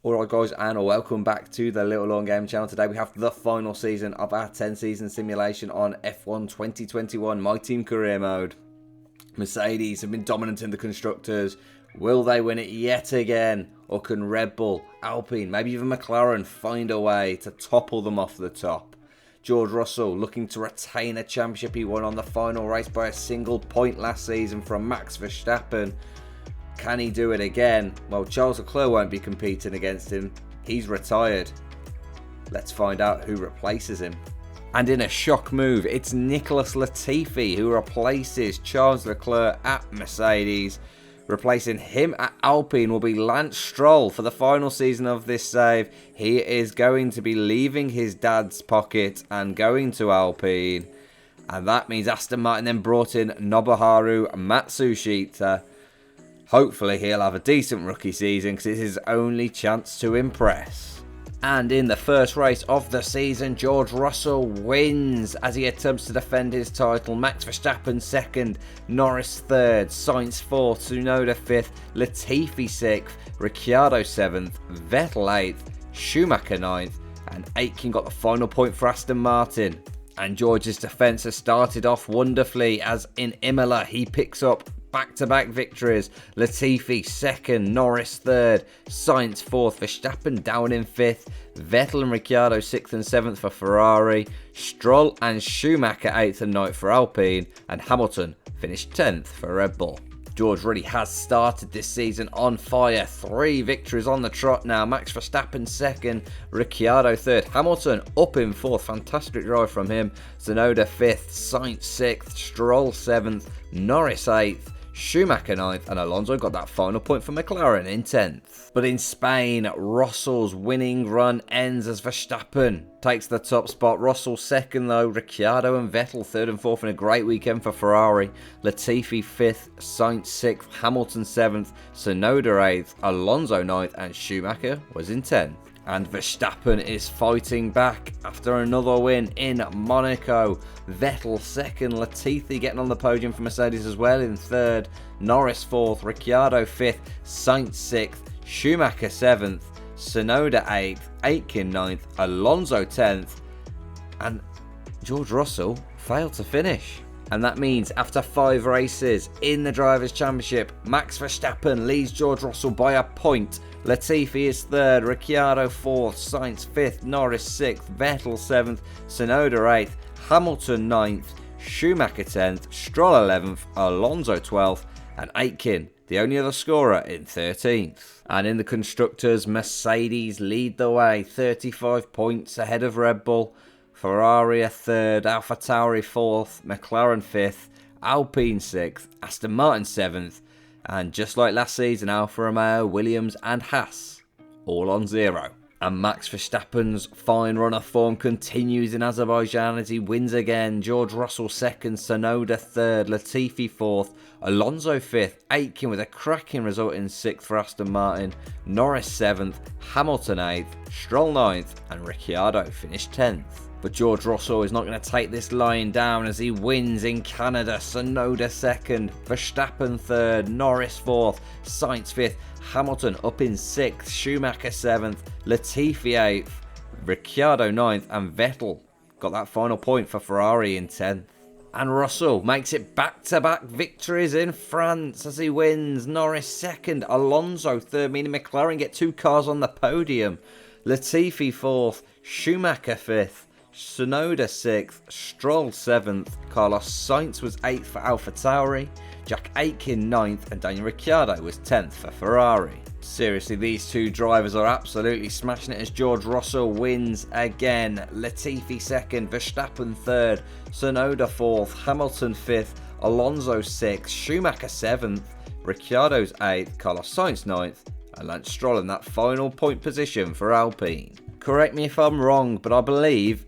Alright guys, and welcome back to the Little Long Game channel. Today we have the final season of our 10 season simulation on F1 2021 My Team Career Mode. Mercedes have been dominant in the Constructors. Will they win it yet again? Or can Red Bull, Alpine, maybe even McLaren find a way to topple them off the top? George Russell looking to retain a championship he won on the final race by a single point last season from Max Verstappen. Can he do it again? Well, Charles Leclerc won't be competing against him. He's retired. Let's find out who replaces him. And in a shock move, it's Nicholas Latifi who replaces Charles Leclerc at Mercedes. Replacing him at Alpine will be Lance Stroll for the final season of this save. He is going to be leaving his dad's pocket and going to Alpine. And that means Aston Martin then brought in Nobuharu Matsushita. Hopefully he'll have a decent rookie season because it's his only chance to impress. And in the first race of the season, George Russell wins as he attempts to defend his title. Max Verstappen second, Norris third, Sainz fourth, Tsunoda fifth, Latifi sixth, Ricciardo seventh, Vettel 8th, Schumacher 9th, and Aitken got the final point for Aston Martin. And George's defence has started off wonderfully as in Imola he picks up back-to-back victories. Latifi second, Norris third, Sainz fourth, Verstappen down in fifth, Vettel and Ricciardo sixth and seventh for Ferrari, Stroll and Schumacher 8th and 9th for Alpine, and Hamilton finished 10th for Red Bull. George really has started this season on fire. 3 victories on the trot now. Max Verstappen second, Ricciardo third, Hamilton up in fourth. Fantastic drive from him. Tsunoda fifth, Sainz sixth, Stroll seventh, Norris 8th, Schumacher 9th, and Alonso got that final point for McLaren in 10th. But in Spain, Russell's winning run ends as Verstappen takes the top spot. Russell second though, Ricciardo and Vettel third and fourth in a great weekend for Ferrari. Latifi 5th, Sainz 6th, Hamilton 7th, Tsunoda 8th, Alonso 9th, and Schumacher was in 10th. And Verstappen is fighting back after another win in Monaco. Vettel second, Latifi getting on the podium for Mercedes as well in third, Norris fourth, Ricciardo fifth, Sainz sixth, Schumacher 7th, Tsunoda 8th, Aitken 9th, Alonso 10th, and George Russell failed to finish. And that means after 5 races in the Drivers' Championship, Max Verstappen leads George Russell by a point. Latifi is third, Ricciardo 4th, Sainz 5th, Norris 6th, Vettel 7th, Tsunoda 8th, Hamilton 9th, Schumacher 10th, Stroll 11th, Alonso 12th, and Aitken, the only other scorer, in 13th. And in the Constructors, Mercedes lead the way, 35 points ahead of Red Bull. Ferrari are third, AlphaTauri 4th, McLaren 5th, Alpine 6th, Aston Martin 7th, and just like last season, Alfa Romeo, Williams and Haas all on 0. And Max Verstappen's fine run of form continues in Azerbaijan as he wins again. George Russell 2nd, Tsunoda 3rd, Latifi 4th, Alonso 5th, Aitken with a cracking result in 6th for Aston Martin, Norris 7th, Hamilton 8th, Stroll 9th, and Ricciardo finished 10th. But George Russell is not going to take this lying down as he wins in Canada. Tsunoda 2nd, Verstappen 3rd, Norris 4th, Sainz 5th, Hamilton up in 6th, Schumacher 7th, Latifi 8th, Ricciardo 9th, and Vettel got that final point for Ferrari in 10th. And Russell makes it back-to-back victories in France as he wins. Norris 2nd, Alonso 3rd, meaning McLaren get 2 cars on the podium. Latifi 4th, Schumacher 5th, Tsunoda 6th, Stroll 7th, Carlos Sainz was 8th for AlphaTauri, Jack Aitken 9th, and Daniel Ricciardo was 10th for Ferrari. Seriously, these 2 drivers are absolutely smashing it as George Russell wins again. Latifi 2nd, Verstappen 3rd, Tsunoda 4th, Hamilton 5th, Alonso 6th, Schumacher 7th, Ricciardo's 8th, Carlos Sainz 9th, and Lance Stroll in that final point position for Alpine. Correct me if I'm wrong, but I believe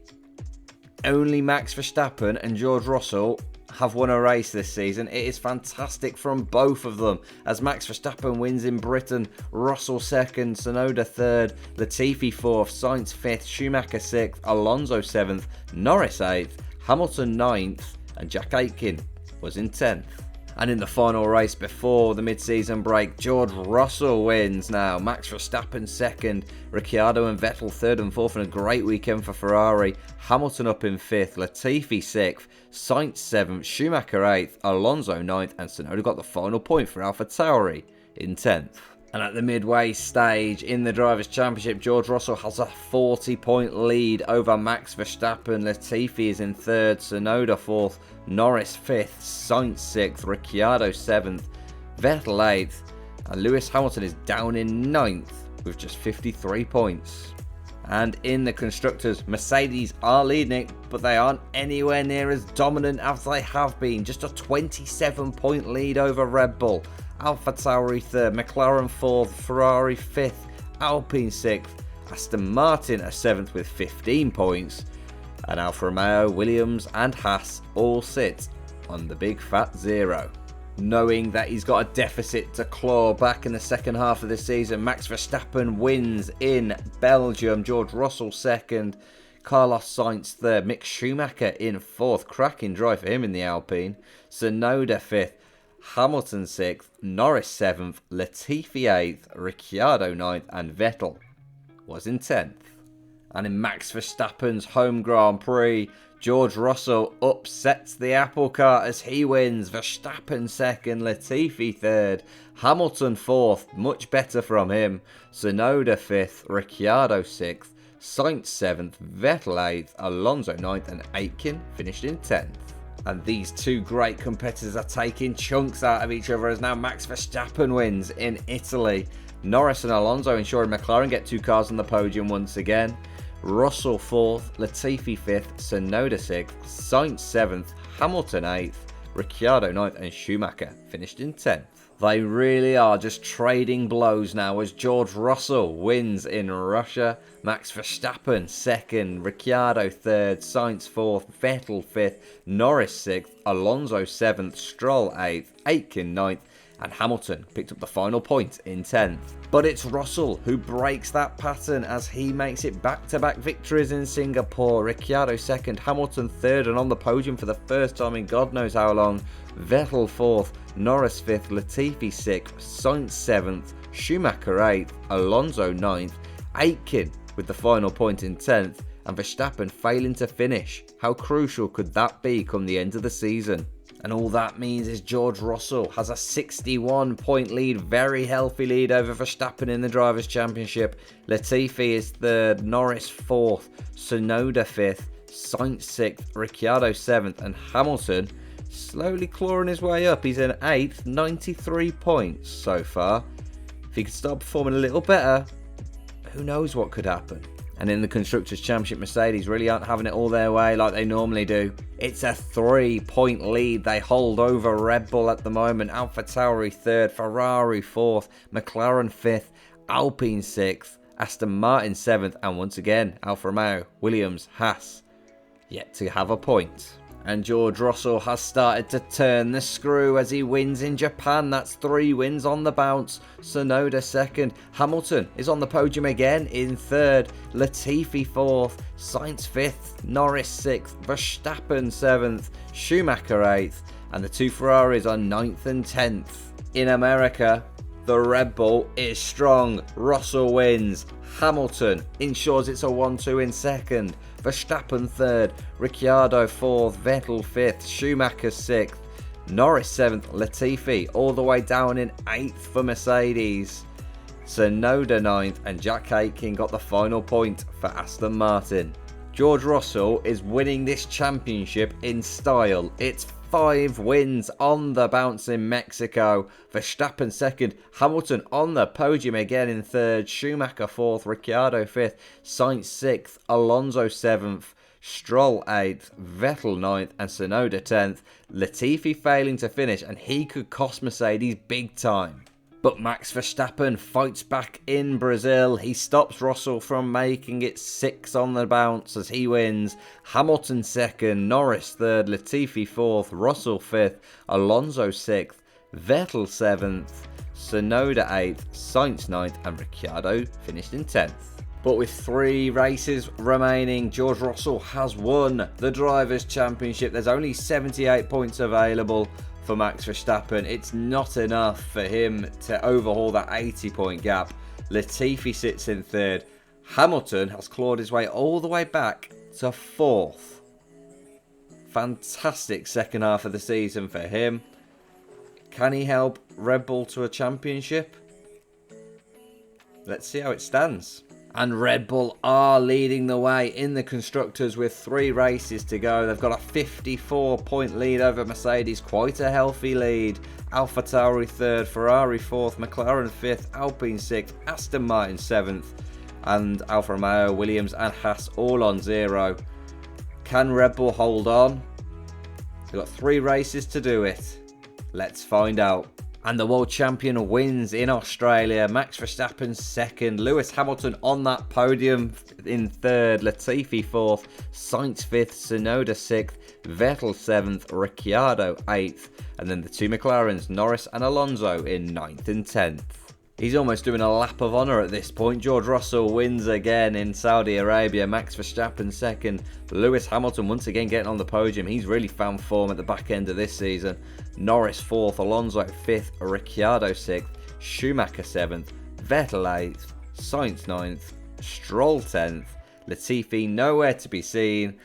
only Max Verstappen and George Russell have won a race this season. It is fantastic from both of them as Max Verstappen wins in Britain, Russell 2nd, Tsunoda 3rd, Latifi 4th, Sainz 5th, Schumacher 6th, Alonso 7th, Norris 8th, Hamilton 9th, and Jack Aitken was in 10th. And in the final race before the mid-season break, George Russell wins now. Max Verstappen second, Ricciardo and Vettel third and fourth, and a great weekend for Ferrari. Hamilton up in fifth, Latifi sixth, Sainz seventh, Schumacher eighth, Alonso ninth, and Tsunoda got the final point for AlphaTauri in 10th. And at the midway stage in the Drivers' Championship, George Russell has a 40-point lead over Max Verstappen. Latifi is in third, Tsunoda fourth, Norris fifth, Sainz sixth, Ricciardo seventh, Vettel eighth, and Lewis Hamilton is down in ninth with just 53 points. And in the Constructors, Mercedes are leading it, but they aren't anywhere near as dominant as they have been. Just a 27-point lead over Red Bull. AlphaTauri third, McLaren fourth, Ferrari fifth, Alpine sixth, Aston Martin are seventh with 15 points, and Alfa Romeo, Williams and Haas all sit on the big fat zero. Knowing that he's got a deficit to claw back in the second half of the season, Max Verstappen wins in Belgium, George Russell second, Carlos Sainz third, Mick Schumacher in fourth, cracking drive for him in the Alpine, Tsunoda fifth, Hamilton 6th, Norris 7th, Latifi 8th, Ricciardo 9th, and Vettel was in 10th. And in Max Verstappen's home Grand Prix, George Russell upsets the apple cart as he wins. Verstappen 2nd, Latifi 3rd, Hamilton 4th, much better from him, Tsunoda 5th, Ricciardo 6th, Sainz 7th, Vettel 8th, Alonso 9th, and Aitken finished in 10th. And these two great competitors are taking chunks out of each other as now Max Verstappen wins in Italy. Norris and Alonso ensuring McLaren get two cars on the podium once again. Russell 4th, Latifi 5th, Tsunoda 6th, Sainz 7th, Hamilton 8th, Ricciardo 9th, and Schumacher finished in 10th. They really are just trading blows now as George Russell wins in Russia, Max Verstappen 2nd, Ricciardo 3rd, Sainz 4th, Vettel 5th, Norris 6th, Alonso 7th, Stroll 8th, Aitken 9th, and Hamilton picked up the final point in 10th. But it's Russell who breaks that pattern as he makes it back-to-back victories in Singapore. Ricciardo 2nd, Hamilton 3rd, and on the podium for the first time in God knows how long. Vettel 4th, Norris 5th, Latifi 6th, Sainz 7th, Schumacher 8th, Alonso 9th, Aitken with the final point in 10th, and Verstappen failing to finish. How crucial could that be come the end of the season? And all that means is George Russell has a 61-point lead, very healthy lead over Verstappen in the Drivers' Championship. Latifi is third, Norris 4th, Tsunoda 5th, Sainz 6th, Ricciardo 7th, and Hamilton slowly clawing his way up. He's in 8th, 93 points so far. If he could start performing a little better, who knows what could happen. And in the Constructors' Championship, Mercedes really aren't having it all their way like they normally do. It's a 3-point lead they hold over Red Bull at the moment. AlphaTauri 3rd, Ferrari 4th, McLaren 5th, Alpine 6th, Aston Martin 7th, and once again, Alfa Romeo, Williams, Haas, yet to have a point. And George Russell has started to turn the screw as he wins in Japan. That's 3 wins on the bounce. Tsunoda 2nd. Hamilton is on the podium again in 3rd. Latifi 4th. Sainz 5th. Norris 6th. Verstappen 7th. Schumacher 8th. And the 2 Ferraris are 9th and 10th. In America, the Red Bull is strong. Russell wins. Hamilton ensures it's a 1-2 in 2nd. Verstappen 3rd, Ricciardo 4th, Vettel 5th, Schumacher 6th, Norris 7th, Latifi all the way down in 8th for Mercedes. Tsunoda 9th, and Jack Aitken got the final point for Aston Martin. George Russell is winning this championship in style. It's 5 wins on the bounce in Mexico. Verstappen 2nd, Hamilton on the podium again in 3rd, Schumacher 4th, Ricciardo 5th, Sainz 6th, Alonso 7th, Stroll 8th, Vettel 9th, and Tsunoda 10th. Latifi failing to finish, and he could cost Mercedes big time. But Max Verstappen fights back in Brazil. He stops Russell from making it 6 on the bounce as he wins. Hamilton 2nd, Norris 3rd, Latifi 4th, Russell 5th, Alonso 6th, Vettel 7th, Tsunoda 8th, Sainz 9th, and Ricciardo finished in 10th. But with 3 races remaining, George Russell has won the Drivers' Championship. There's only 78 points available. for Max Verstappen. It's not enough for him to overhaul that 80-point gap. Latifi sits in third. Hamilton has clawed his way all the way back to fourth. Fantastic second half of the season for him. Can he help Red Bull to a championship? Let's see how it stands. And Red Bull are leading the way in the Constructors with 3 races to go. They've got a 54-point lead over Mercedes. Quite a healthy lead. AlphaTauri 3rd, Ferrari 4th, McLaren 5th, Alpine 6th, Aston Martin 7th. And Alfa Romeo, Williams and Haas all on 0. Can Red Bull hold on? They've got 3 races to do it. Let's find out. And the world champion wins in Australia. Max Verstappen 2nd. Lewis Hamilton on that podium in 3rd. Latifi 4th. Sainz 5th. Tsunoda 6th. Vettel 7th. Ricciardo 8th. And then the 2 McLarens, Norris and Alonso in 9th and 10th. He's almost doing a lap of honour at this point. George Russell wins again in Saudi Arabia. Max Verstappen 2nd. Lewis Hamilton once again getting on the podium. He's really found form at the back end of this season. Norris 4th. Alonso 5th. Ricciardo 6th. Schumacher 7th. Vettel 8th. Sainz 9th. Stroll 10th. Latifi nowhere to be seen.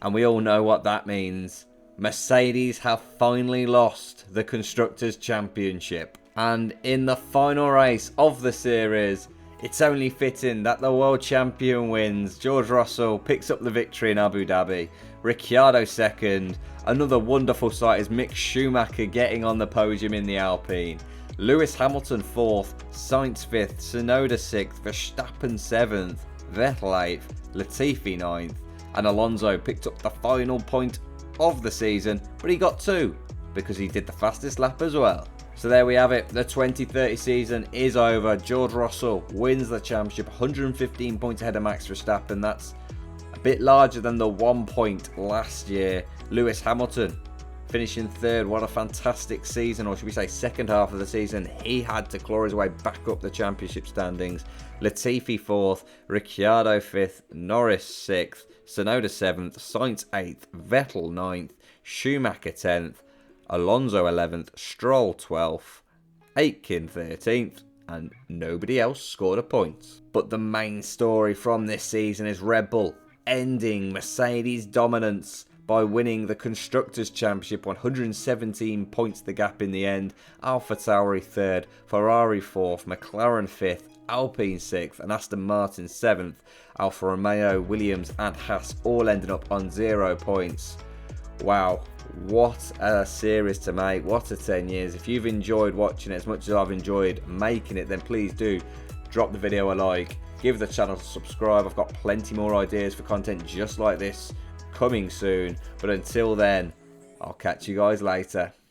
And we all know what that means. Mercedes have finally lost the Constructors' Championship. And in the final race of the series, it's only fitting that the world champion wins. George Russell picks up the victory in Abu Dhabi. Ricciardo 2nd. Another wonderful sight is Mick Schumacher getting on the podium in the Alpine. Lewis Hamilton 4th. Sainz 5th. Tsunoda 6th. Verstappen 7th. Vettel 8th. Latifi 9th. And Alonso picked up the final point of the season, but he got 2 because he did the fastest lap as well. So there we have it. The 2030 season is over. George Russell wins the championship, 115 points ahead of Max Verstappen. That's a bit larger than the 1 point last year. Lewis Hamilton finishing 3rd. What a fantastic season, or should we say second half of the season. He had to claw his way back up the championship standings. Latifi 4th, Ricciardo 5th, Norris 6th, Tsunoda 7th, Sainz 8th, Vettel 9th, Schumacher 10th, Alonso 11th, Stroll 12th, Aitken 13th, and nobody else scored a point. But the main story from this season is Red Bull ending Mercedes' dominance by winning the Constructors' Championship, 117 points the gap in the end. AlphaTauri 3rd, Ferrari 4th, McLaren 5th, Alpine 6th, and Aston Martin 7th. Alfa Romeo, Williams and Haas all ending up on 0 points. Wow, what a series to make, what a 10 years. If you've enjoyed watching it as much as I've enjoyed making it, then please do drop the video a like, give the channel a subscribe. I've got plenty more ideas for content just like this coming soon, but until then, I'll catch you guys later.